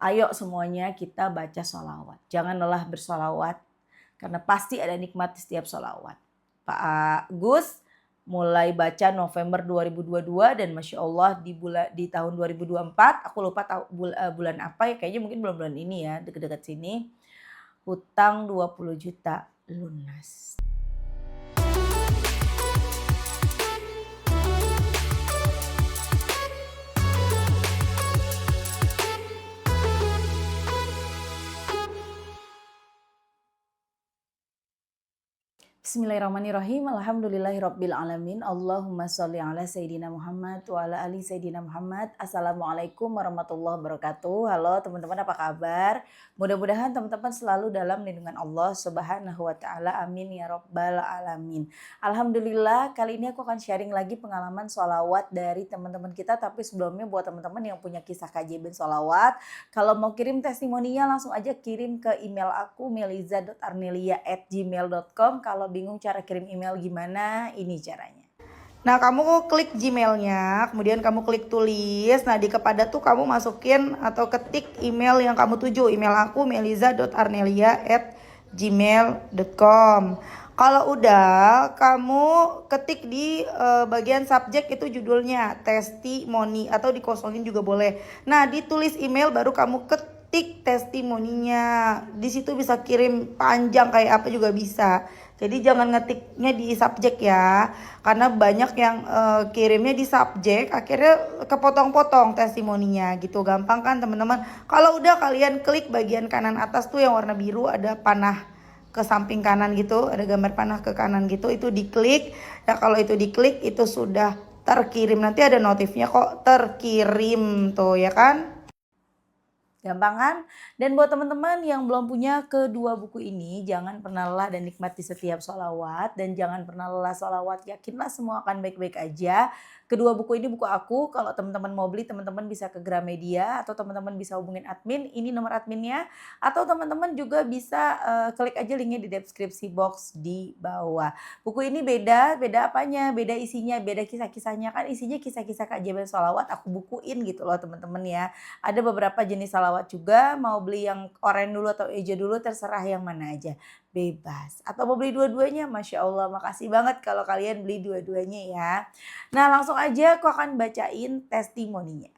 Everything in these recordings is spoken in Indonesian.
Ayo semuanya kita baca sholawat. Jangan lelah bersolawat karena pasti ada nikmat di setiap sholawat. Pak Gus mulai baca November 2022 dan Masya Allah di tahun 2024, aku lupa bulan apa ya, kayaknya mungkin bulan-bulan ini ya, deket-deket sini, hutang 20 juta lunas. Bismillahirrahmanirrahim. Alhamdulillahirabbil alamin. Allahumma sholli ala sayidina Muhammad wa ala ali sayidina Muhammad. Assalamualaikum warahmatullahi wabarakatuh. Halo teman-teman, apa kabar? Mudah-mudahan teman-teman selalu dalam lindungan Allah Subhanahu wa taala. Amin ya rabbal alamin. Alhamdulillah, kali ini aku akan sharing lagi pengalaman sholawat dari teman-teman kita, tapi sebelumnya buat teman-teman yang punya kisah keajaiban sholawat, kalau mau kirim testimoninya langsung aja kirim ke email aku meliza.arnelia@gmail.com. Kalau bingung cara kirim email gimana, ini caranya. Nah, kamu klik Gmailnya, kemudian kamu klik tulis. Nah, di kepada tuh kamu masukin atau ketik email yang kamu tuju. Email aku meliza.arnelia@gmail.com. Kalau udah, kamu ketik di bagian subjek itu judulnya testimoni atau dikosongin juga boleh. Nah, ditulis email baru kamu ketik testimoninya. Di situ bisa kirim panjang kayak apa juga bisa. Jadi jangan ngetiknya di subjek ya, karena banyak yang kirimnya di subjek, akhirnya kepotong-potong testimoninya gitu. Gampang kan teman-teman? Kalau udah, kalian klik bagian kanan atas tuh yang warna biru, ada panah ke samping kanan gitu, ada gambar panah ke kanan gitu, itu diklik. Ya kalau itu diklik itu sudah terkirim, nanti ada notifnya kok terkirim tuh ya kan. Gampang kan? Dan buat teman-teman yang belum punya kedua buku ini, jangan pernah lelah dan nikmati setiap sholawat. Dan jangan pernah lelah sholawat, yakinlah semua akan baik-baik aja. Kedua buku ini buku aku, kalau teman-teman mau beli teman-teman bisa ke Gramedia atau teman-teman bisa hubungin admin, ini nomor adminnya. Atau teman-teman juga bisa klik aja linknya di deskripsi box di bawah. Buku ini beda apanya? Beda isinya, beda kisah-kisahnya, kan isinya kisah-kisah keajaiban sholawat aku bukuin gitu loh teman-teman ya. Ada beberapa jenis sholawat juga, mau beli yang oranye dulu atau hijau dulu terserah yang mana aja, bebas. Atau mau beli dua-duanya, Masya Allah, makasih banget kalau kalian beli dua-duanya ya. Nah, langsung aja aku akan bacain testimoninya.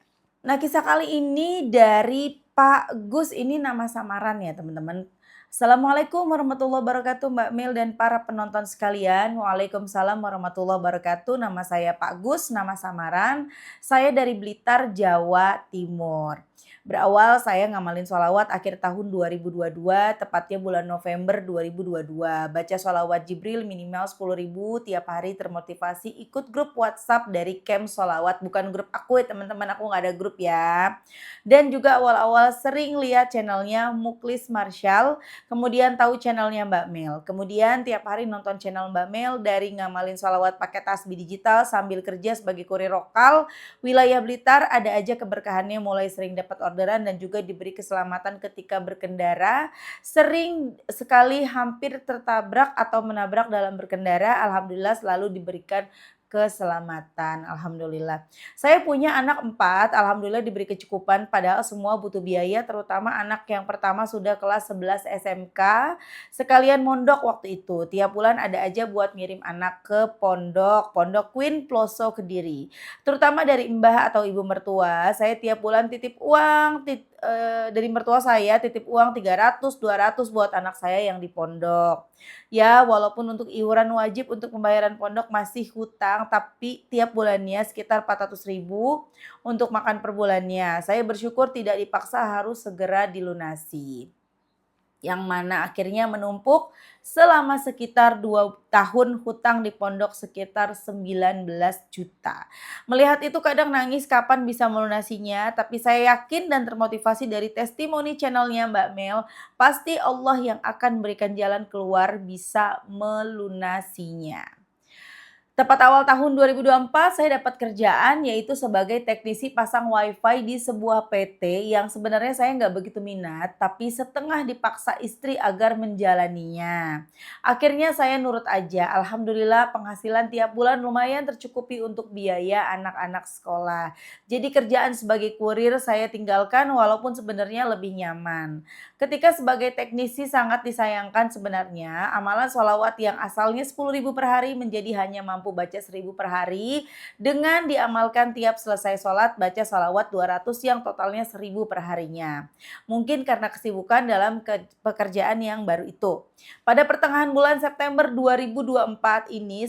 Nah, kisah kali ini dari Pak Gus, ini nama samaran ya teman-teman. Assalamualaikum warahmatullahi wabarakatuh Mbak Mil dan para penonton sekalian. Waalaikumsalam warahmatullahi wabarakatuh. Nama saya Pak Gus, nama samaran. Saya dari Blitar, Jawa Timur. Berawal saya ngamalin sholawat akhir tahun 2022, tepatnya bulan November 2022. Baca sholawat Jibril minimal 10.000 tiap hari, termotivasi ikut grup WhatsApp dari camp sholawat. Bukan grup aku ya teman-teman, aku gak ada grup ya. Dan juga awal-awal sering lihat channelnya Muklis Marshall, kemudian tahu channelnya Mbak Mel. Kemudian tiap hari nonton channel Mbak Mel, dari ngamalin sholawat pakai tasbih digital sambil kerja sebagai kurir lokal. Wilayah Blitar ada aja keberkahannya, mulai sering dapat orderan dan juga diberi keselamatan ketika berkendara. Sering sekali hampir tertabrak atau menabrak dalam berkendara. Alhamdulillah selalu diberikan keselamatan, alhamdulillah. Saya punya anak 4, alhamdulillah diberi kecukupan, padahal semua butuh biaya, terutama anak yang pertama sudah kelas 11 SMK, sekalian mondok waktu itu. Tiap bulan ada aja buat ngirim anak ke pondok Queen Ploso Kediri. Terutama dari mbah atau ibu mertua, saya tiap bulan titip uang, dari mertua saya titip uang 300, 200 buat anak saya yang di pondok. Ya, walaupun untuk iuran wajib untuk pembayaran pondok masih hutang, tapi tiap bulannya sekitar 400.000 untuk makan per bulannya. Saya bersyukur tidak dipaksa, harus segera dilunasi. Yang mana akhirnya menumpuk selama sekitar 2 tahun, hutang di pondok sekitar 19 juta. Melihat itu kadang nangis kapan bisa melunasinya, tapi saya yakin dan termotivasi dari testimoni channelnya Mbak Mel, pasti Allah yang akan berikan jalan keluar bisa melunasinya. Tepat awal tahun 2024 saya dapat kerjaan yaitu sebagai teknisi pasang WiFi di sebuah PT yang sebenarnya saya nggak begitu minat, tapi setengah dipaksa istri agar menjalaninya. Akhirnya saya nurut aja, alhamdulillah penghasilan tiap bulan lumayan tercukupi untuk biaya anak-anak sekolah. Jadi kerjaan sebagai kurir saya tinggalkan walaupun sebenarnya lebih nyaman. Ketika sebagai teknisi sangat disayangkan sebenarnya, amalan sholawat yang asalnya 10.000 per hari menjadi hanya mampu baca 1.000 per hari dengan diamalkan tiap selesai sholat baca sholawat 200 yang totalnya 1.000 per harinya. Mungkin karena kesibukan dalam pekerjaan yang baru itu. Pada pertengahan bulan September 2024 ini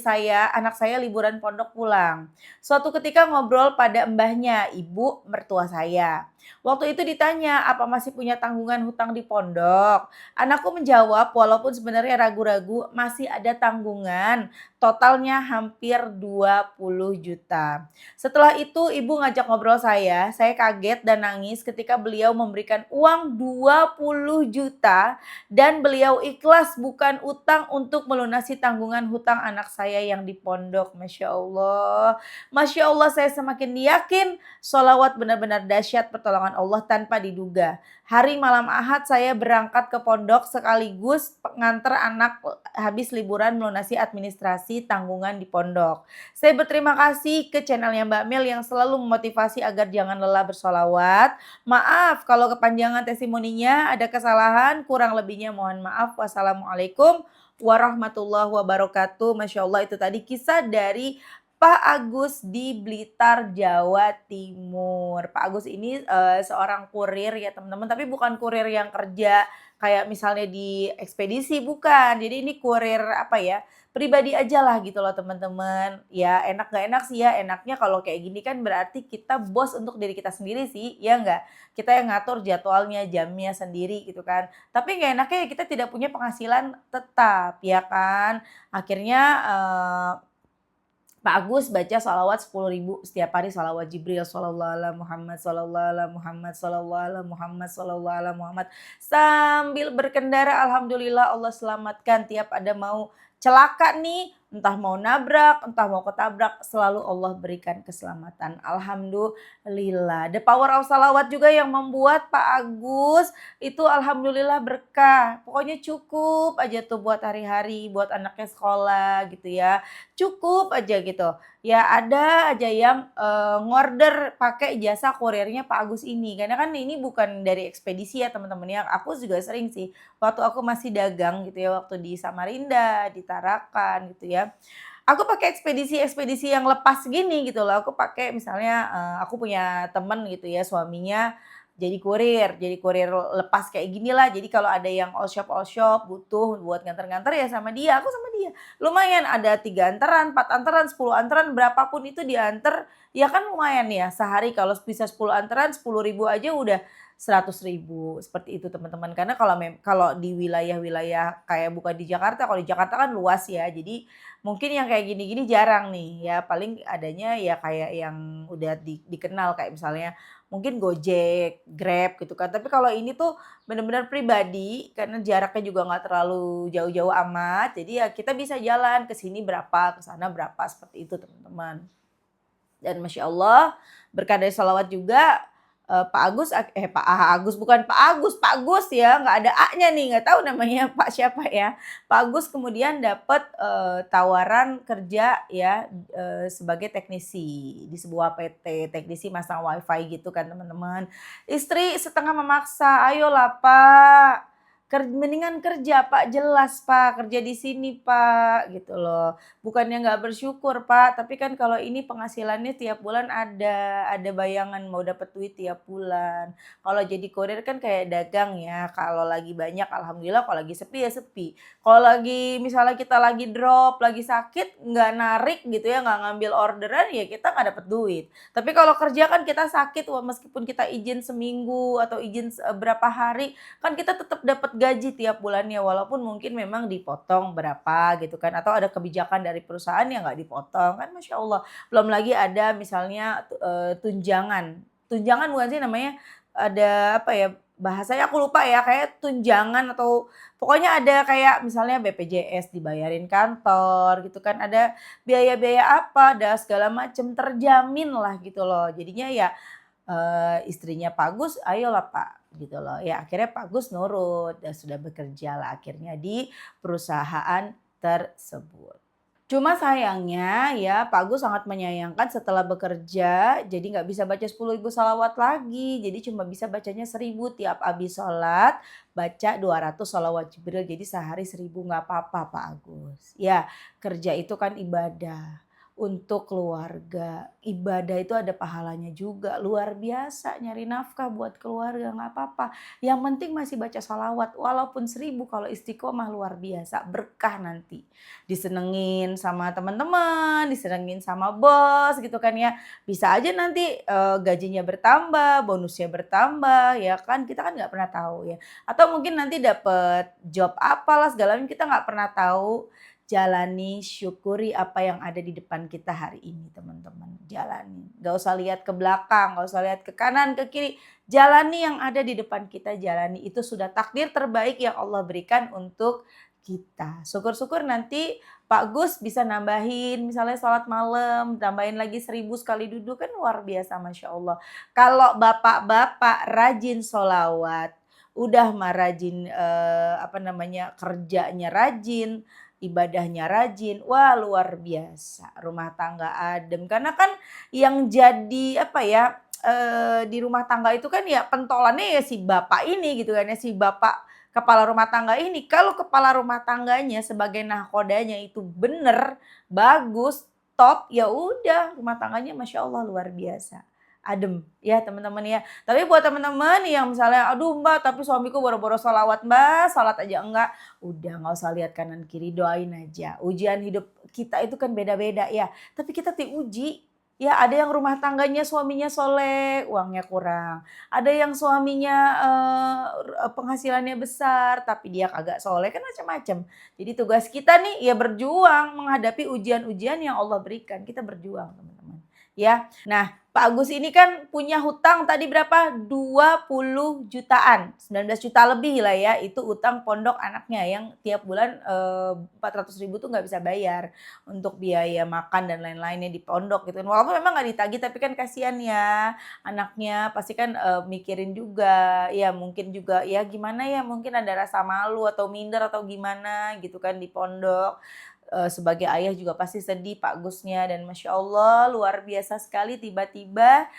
anak saya liburan pondok pulang. Suatu ketika ngobrol pada mbahnya, ibu mertua saya. Waktu itu ditanya, apa masih punya tanggungan hutang di pondok? Anakku menjawab, walaupun sebenarnya ragu-ragu, masih ada tanggungan. Totalnya hampir 20 juta. Setelah itu ibu ngajak ngobrol saya kaget dan nangis ketika beliau memberikan uang 20 juta dan beliau ikhlas bukan utang untuk melunasi tanggungan hutang anak saya yang di pondok. Masya Allah. Masya Allah, saya semakin yakin sholawat benar-benar dahsyat pertolongan Allah tanpa diduga. Hari malam Ahad saya berangkat ke pondok sekaligus nganter anak habis liburan melunasi administrasi tanggungan di pondok. Saya berterima kasih ke channelnya Mbak Mel yang selalu memotivasi agar jangan lelah bersolawat. Maaf kalau kepanjangan testimoninya, ada kesalahan, kurang lebihnya mohon maaf. Wassalamualaikum warahmatullahi wabarakatuh. Masya Allah, itu tadi kisah dari Pak Agus di Blitar, Jawa Timur. Pak Agus ini seorang kurir ya teman-teman, tapi bukan kurir yang kerja kayak misalnya di ekspedisi, bukan. Jadi ini kurir apa ya, pribadi aja lah gitu loh teman-teman. Ya enak gak enak sih ya, enaknya kalau kayak gini kan berarti kita bos untuk diri kita sendiri sih, ya nggak? Kita yang ngatur jadwalnya, jamnya sendiri gitu kan. Tapi nggak enaknya ya kita tidak punya penghasilan tetap, ya kan? Akhirnya Pak Agus baca sholawat 10.000 setiap hari, sholawat Jibril, shollallahu ala Muhammad, shollallahu ala Muhammad, shollallahu ala Muhammad, shollallahu ala Muhammad. Sambil berkendara alhamdulillah Allah selamatkan tiap ada mau celaka nih, entah mau nabrak, entah mau ketabrak, selalu Allah berikan keselamatan. Alhamdulillah. The power of salawat juga yang membuat Pak Agus itu alhamdulillah berkah. Pokoknya cukup aja tuh buat hari-hari, buat anaknya sekolah gitu ya. Cukup aja gitu. Ya ada aja yang ngorder pakai jasa kurirnya Pak Agus ini. Karena kan ini bukan dari ekspedisi ya teman-teman ya. Aku juga sering sih waktu aku masih dagang gitu ya, waktu di Samarinda, di Tarakan gitu ya. Aku pakai ekspedisi-ekspedisi yang lepas gini gitu loh. Aku pakai misalnya aku punya temen gitu ya, suaminya jadi kurir lepas kayak gini lah. Jadi kalau ada yang all shop butuh buat nganter-nganter ya sama dia, aku sama dia. Lumayan ada 3 anteran, 4 anteran, 10 anteran, berapapun itu diantar, ya kan lumayan ya. Sehari kalau bisa 10 anteran, 10.000 aja udah 100.000 seperti itu teman-teman. Karena kalau di wilayah-wilayah kayak bukan di Jakarta, kalau di Jakarta kan luas ya. Jadi mungkin yang kayak gini-gini jarang nih ya, paling adanya ya kayak yang udah dikenal kayak misalnya mungkin Gojek, Grab gitu kan. Tapi kalau ini tuh benar-benar pribadi karena jaraknya juga nggak terlalu jauh-jauh amat. Jadi ya kita bisa jalan ke sini berapa, ke sana berapa seperti itu teman-teman. Dan Masya Allah berkah dari sholawat juga Pak Agus Pak Agus bukan Pak Gus ya, nggak ada A-nya nih, nggak tahu namanya Pak siapa ya. Pak Agus kemudian dapat tawaran kerja ya sebagai teknisi di sebuah PT, teknisi masang WiFi gitu kan teman-teman. Istri setengah memaksa, "Ayolah Pak, mendingan kerja Pak, jelas Pak, kerja di sini Pak," gitu loh. Bukannya nggak bersyukur Pak, tapi kan kalau ini penghasilannya tiap bulan ada bayangan mau dapat duit tiap bulan. Kalau jadi kurir kan kayak dagang ya, kalau lagi banyak alhamdulillah, kalau lagi sepi ya sepi. Kalau lagi misalnya kita lagi drop, lagi sakit, nggak narik gitu ya, nggak ngambil orderan, ya kita nggak dapat duit. Tapi kalau kerja kan kita sakit, wah meskipun kita izin seminggu atau izin berapa hari, kan kita tetap dapat gaji tiap bulannya, walaupun mungkin memang dipotong berapa gitu kan, atau ada kebijakan dari perusahaan yang nggak dipotong kan, Masya Allah. Belum lagi ada misalnya tunjangan bukan sih namanya, ada apa ya, bahasanya aku lupa ya, kayak tunjangan atau pokoknya ada kayak misalnya BPJS dibayarin kantor gitu kan, ada biaya-biaya apa, ada segala macam terjamin lah gitu loh. Jadinya ya istrinya Pak Gus, "Ayolah Pak," gitu loh. Ya akhirnya Pak Gus nurut dan sudah bekerja lah akhirnya di perusahaan tersebut. Cuma sayangnya ya Pak Gus sangat menyayangkan setelah bekerja jadi nggak bisa baca 10.000 shalawat lagi. Jadi cuma bisa bacanya 1.000 tiap habis sholat baca 200 shalawat Jibril. Jadi sehari 1.000 nggak apa-apa Pak Agus. Ya kerja itu kan ibadah untuk keluarga. Ibadah itu ada pahalanya juga. Luar biasa nyari nafkah buat keluarga nggak apa-apa. Yang penting masih baca shalawat walaupun 1.000 kalau istiqomah luar biasa. Berkah nanti. Disenengin sama teman-teman, disenengin sama bos gitu kan ya. Bisa aja nanti gajinya bertambah, bonusnya bertambah ya kan. Kita kan nggak pernah tahu ya. Atau mungkin nanti dapet job apalah segala macam kita nggak pernah tahu. Jalani, syukuri apa yang ada di depan kita hari ini teman-teman. Jalani. Gak usah lihat ke belakang, gak usah lihat ke kanan, ke kiri. Jalani yang ada di depan kita, jalani. Itu sudah takdir terbaik yang Allah berikan untuk kita. Syukur-syukur nanti Pak Gus bisa nambahin misalnya sholat malam, tambahin lagi 1.000 sekali duduk kan luar biasa Masya Allah. Kalau bapak-bapak rajin sholawat, udah mah rajin kerjanya rajin, ibadahnya rajin, wah luar biasa. Rumah tangga adem. Karena kan yang jadi di rumah tangga itu kan ya pentolannya ya si bapak ini gitu kan ya, si bapak kepala rumah tangga ini. Kalau kepala rumah tangganya sebagai nahkodanya itu bener, bagus, top, ya udah rumah tangganya Masya Allah luar biasa. Adem ya teman-teman ya. Tapi buat teman-teman yang misalnya aduh Mbak tapi suamiku boro-boro sholawat Mbak, salat aja enggak. Udah nggak usah lihat kanan kiri, doain aja. Ujian hidup kita itu kan beda-beda ya. Tapi kita diuji. Ya ada yang rumah tangganya suaminya soleh, uangnya kurang. Ada yang suaminya penghasilannya besar, tapi dia kagak soleh, kan macam-macam. Jadi tugas kita nih ya berjuang menghadapi ujian-ujian yang Allah berikan. Kita berjuang teman-teman. Ya, nah Pak Agus ini kan punya hutang tadi berapa? 20 jutaan, 19 juta lebih lah ya, itu utang pondok anaknya yang tiap bulan 400.000 tuh nggak bisa bayar untuk biaya makan dan lain-lainnya di pondok gitu. Walaupun memang nggak ditagih tapi kan kasihan ya anaknya pasti kan mikirin juga, ya mungkin juga ya gimana ya mungkin ada rasa malu atau minder atau gimana gitu kan di pondok. Sebagai ayah juga pasti sedih Pak Gusnya dan Masya Allah luar biasa sekali tiba-tiba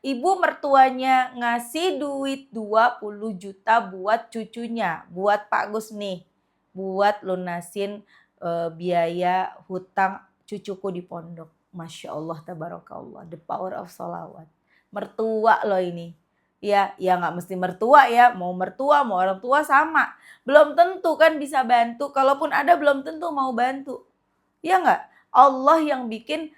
ibu mertuanya ngasih duit 20 juta buat cucunya, buat Pak Gus nih, buat lunasin biaya hutang cucuku di pondok. Masya Allah tabarakallah, the power of sholawat. Mertua loh ini. Ya nggak mesti mertua ya, mau mertua mau orang tua sama. Belum tentu kan bisa bantu, kalaupun ada belum tentu mau bantu. Ya nggak? Allah yang bikin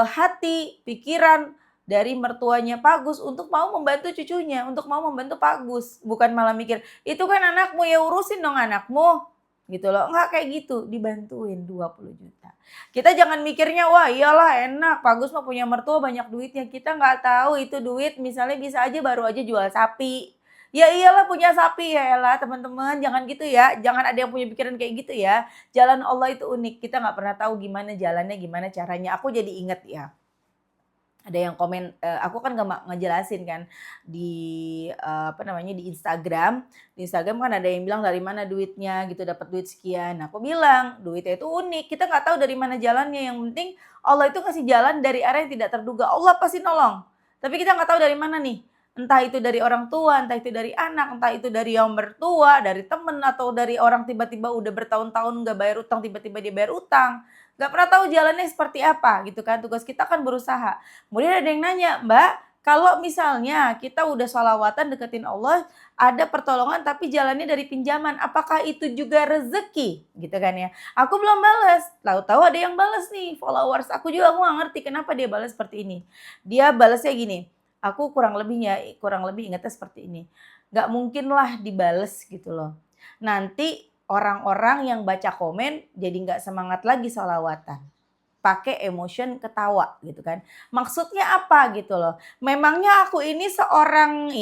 hati, pikiran dari mertuanya Pak Gus untuk mau membantu cucunya, untuk mau membantu Pak Gus. Bukan malah mikir, itu kan anakmu ya urusin dong anakmu. Gitu loh, nggak kayak gitu, dibantuin 20 juta. Kita jangan mikirnya, wah iyalah enak, Pak Gus mah punya mertua banyak duitnya. Kita nggak tahu itu duit misalnya bisa aja baru aja jual sapi. Ya iyalah punya sapi ya elah teman-teman, jangan gitu ya. Jangan ada yang punya pikiran kayak gitu ya. Jalan Allah itu unik, kita nggak pernah tahu gimana jalannya, gimana caranya. Aku jadi inget ya, ada yang komen, aku kan ngejelasin kan di di Instagram. Di Instagram kan ada yang bilang dari mana duitnya gitu, dapat duit sekian. Nah, aku bilang duitnya itu unik, kita nggak tahu dari mana jalannya. Yang penting Allah itu kasih jalan dari arah yang tidak terduga. Allah pasti nolong. Tapi kita nggak tahu dari mana nih. Entah itu dari orang tua, entah itu dari anak, entah itu dari yang mertua, dari temen, atau dari orang tiba-tiba udah bertahun-tahun nggak bayar utang, tiba-tiba dia bayar utang. Nggak pernah tahu jalannya seperti apa gitu kan. Tugas kita kan berusaha. Kemudian ada yang nanya, Mbak, kalau misalnya kita udah sholawatan deketin Allah, ada pertolongan tapi jalannya dari pinjaman, apakah itu juga rezeki? Gitu kan ya. Aku belum balas, tahu-tahu ada yang balas nih followers. Aku nggak ngerti kenapa dia balas seperti ini. Dia balasnya gini, aku kurang lebih ingatnya seperti ini. Nggak mungkin lah dibales gitu loh. Nanti orang-orang yang baca komen jadi nggak semangat lagi sholawatan. pakai emotion ketawa gitu kan. Maksudnya apa gitu loh. Memangnya aku ini seorang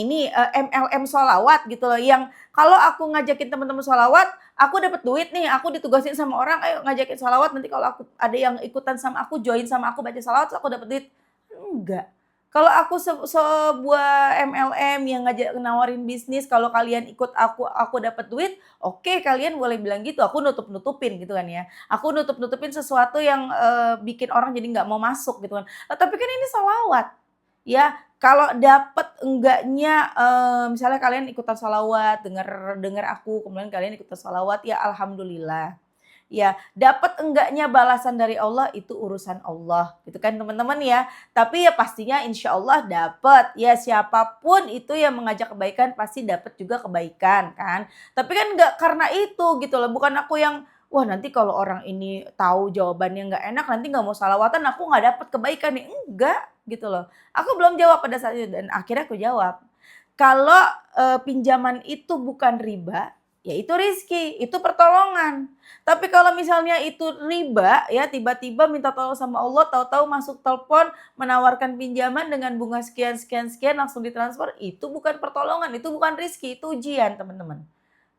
MLM sholawat gitu loh, yang kalau aku ngajakin teman-teman sholawat, aku dapat duit nih, aku ditugasin sama orang, ayo ngajakin sholawat, nanti kalau aku ada yang ikutan sama aku, join sama aku baca sholawat, aku dapat duit. Enggak. Kalau aku sebuah MLM yang ngajak nawarin bisnis, kalau kalian ikut aku dapat duit, oke kalian boleh bilang gitu, aku nutup-nutupin gitu kan ya. Aku nutup-nutupin sesuatu yang, bikin orang jadi nggak mau masuk gitu kan. Tapi kan ini sholawat, ya. Kalau dapat enggaknya, misalnya kalian ikutan sholawat, denger aku, kemudian kalian ikutan sholawat, ya alhamdulillah. Ya, dapat enggaknya balasan dari Allah itu urusan Allah, gitu kan teman-teman ya. Tapi ya pastinya insya Allah dapat. Ya siapapun itu yang mengajak kebaikan pasti dapat juga kebaikan kan. Tapi kan enggak karena itu gitu loh. Bukan aku yang wah nanti kalau orang ini tahu jawabannya nggak enak nanti nggak mau salawatan aku nggak dapat kebaikan nih. Enggak gitu loh. Aku belum jawab pada saat itu dan akhirnya aku jawab. Kalau pinjaman itu bukan riba, ya itu rizki, itu pertolongan. Tapi kalau misalnya itu riba, ya tiba-tiba minta tolong sama Allah, tahu-tahu masuk telepon menawarkan pinjaman dengan bunga sekian sekian sekian langsung ditransfer, itu bukan pertolongan, itu bukan rizki, itu ujian teman-teman.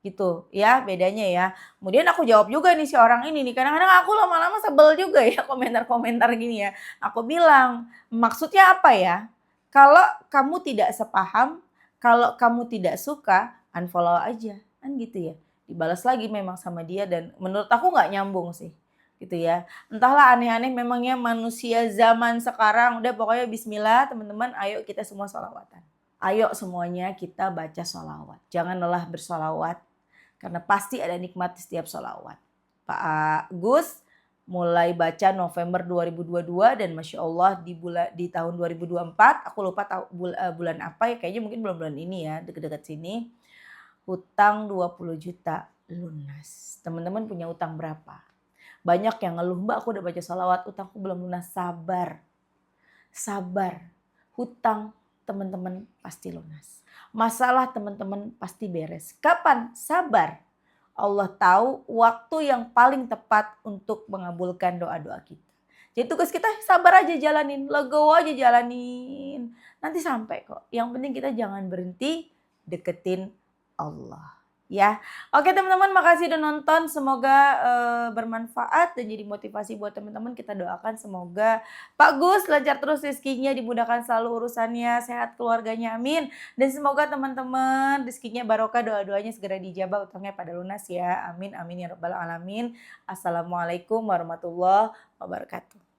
Gitu ya bedanya ya. Kemudian aku jawab juga nih si orang ini nih, kadang-kadang aku lama-lama sebel juga ya komentar-komentar gini ya. Aku bilang, maksudnya apa ya? Kalau kamu tidak sepaham, kalau kamu tidak suka, unfollow aja. Kan gitu ya. Dibalas lagi memang sama dia dan menurut aku nggak nyambung sih. Gitu ya. Entahlah aneh-aneh memangnya manusia zaman sekarang. Udah pokoknya bismillah teman-teman, ayo kita semua sholawatan. Ayo semuanya kita baca sholawat. Jangan lelah bersolawat. Karena pasti ada nikmat di setiap sholawat. Pak Gus mulai baca November 2022 dan Masya Allah di tahun 2024, aku lupa bulan apa ya, kayaknya mungkin bulan-bulan ini ya, deket-deket sini, hutang 20 juta lunas. Teman-teman punya utang berapa? Banyak yang ngeluh, Mbak aku udah baca sholawat, utangku belum lunas. Sabar, sabar. Hutang teman-teman pasti lunas. Masalah teman-teman pasti beres. Kapan? Sabar. Allah tahu waktu yang paling tepat untuk mengabulkan doa-doa kita. Jadi tugas kita sabar aja jalanin, legowo aja jalanin. Nanti sampai kok. Yang penting kita jangan berhenti deketin Allah. Ya, oke teman-teman, makasih udah nonton. Semoga bermanfaat dan jadi motivasi buat teman-teman. Kita doakan semoga Pak Gus lancar terus rezekinya, dimudahkan selalu urusannya, sehat keluarganya, amin. Dan semoga teman-teman rezekinya barokah, doa-doanya segera dijabah, utangnya pada lunas ya, amin amin ya rabbal alamin. Assalamualaikum warahmatullahi wabarakatuh.